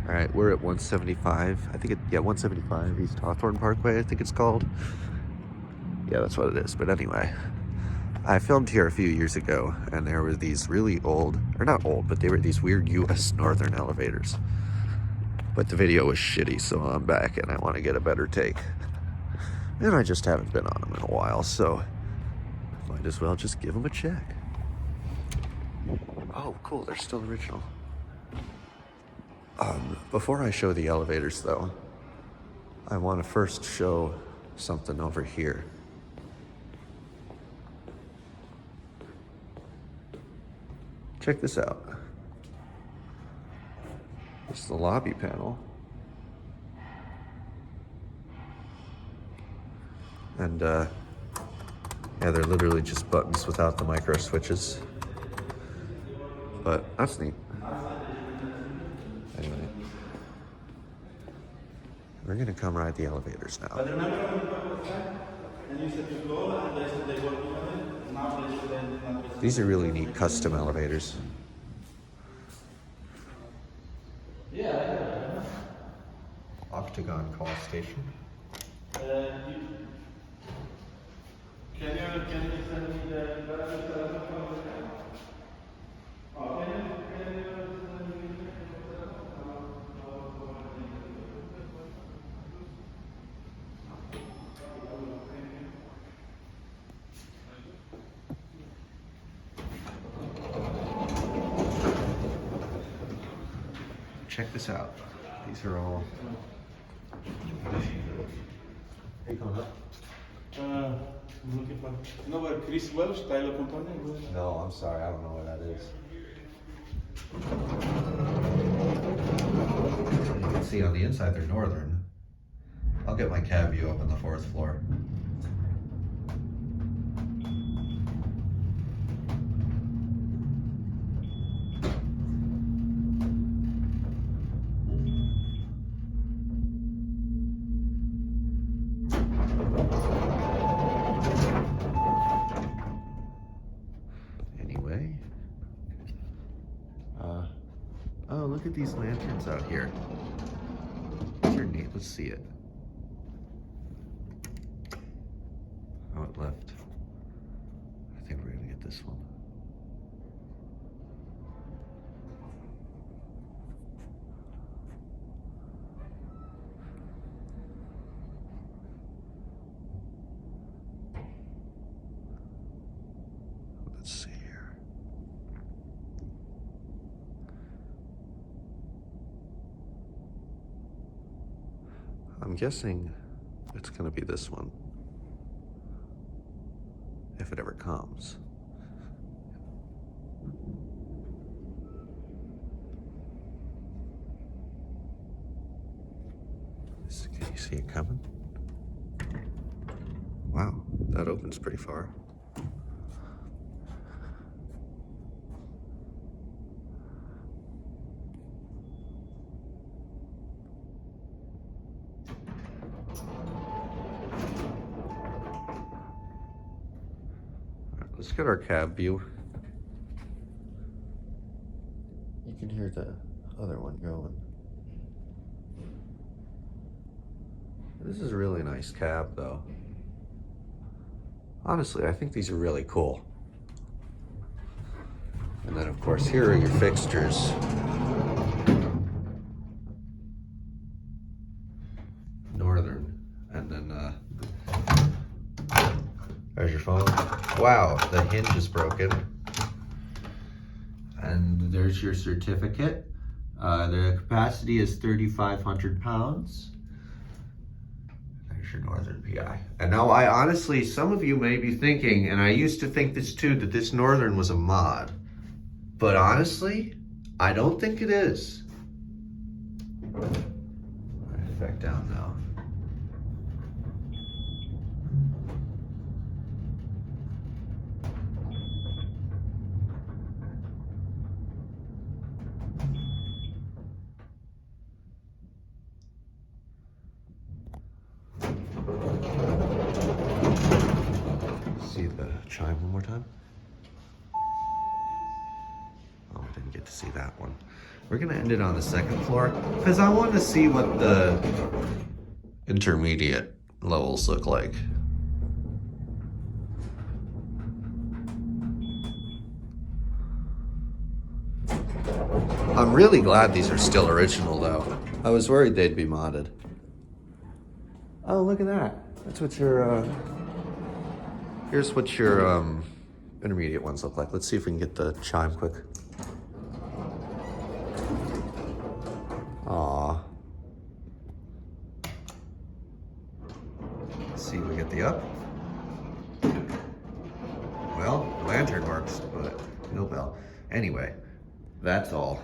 All right, we're at 175. I think yeah, 175 East Hawthorn Parkway, I think it's called. Yeah, that's what it is. But anyway, I filmed here a few years ago, and there were these really old, or not old, but they were these weird U.S. Northern elevators. But the video was shitty, so I'm back, and I want to get a better take. And I just haven't been on them in a while, so might as well just give them a check. Oh, cool, they're still original. Before I show the elevators, though, I want to first show something over here. Check this out. This is the lobby panel. And, yeah, they're literally just buttons without the micro switches. But that's neat. Anyway, we're gonna come ride the elevators now. These are really neat custom elevators. Octagon call station. Can you send me the Check this out. These are all. Hey, coming up? I'm looking for. You know where Chris Welsh, Tyler Company? No, I'm sorry. I don't know where that is. You can see on the inside they're Northern. I'll get my cab view up on the 4th floor. Anyway, oh, look at these lanterns out here. These are neat. Let's see it. Oh, it left. I think we're gonna get this one. Let's see here. I'm guessing it's gonna be this one. If it ever comes. Can you see it coming? Wow, that opens pretty far. Let's get our cab view. You can hear the other one going. This is a really nice cab, though. Honestly, I think these are really cool. And then, of course, here are your fixtures. Northern. And then, there's your phone. Wow, the hinge is broken. And there's your certificate. The capacity is 3,500 pounds. There's your Northern PI. And now I honestly, some of you may be thinking, and I used to think this too, that this Northern was a mod. But honestly, I don't think it is. Right, back down now. See the chime one more time? Oh, I didn't get to see that one. We're gonna end it on the second floor because I want to see what the intermediate levels look like. I'm really glad these are still original though. I was worried they'd be modded. Oh, look at that. That's what your, here's what your intermediate ones look like. Let's see if we can get the chime quick. Aw. Let's see if we get the up. Well, the lantern works, but no bell. Anyway, that's all.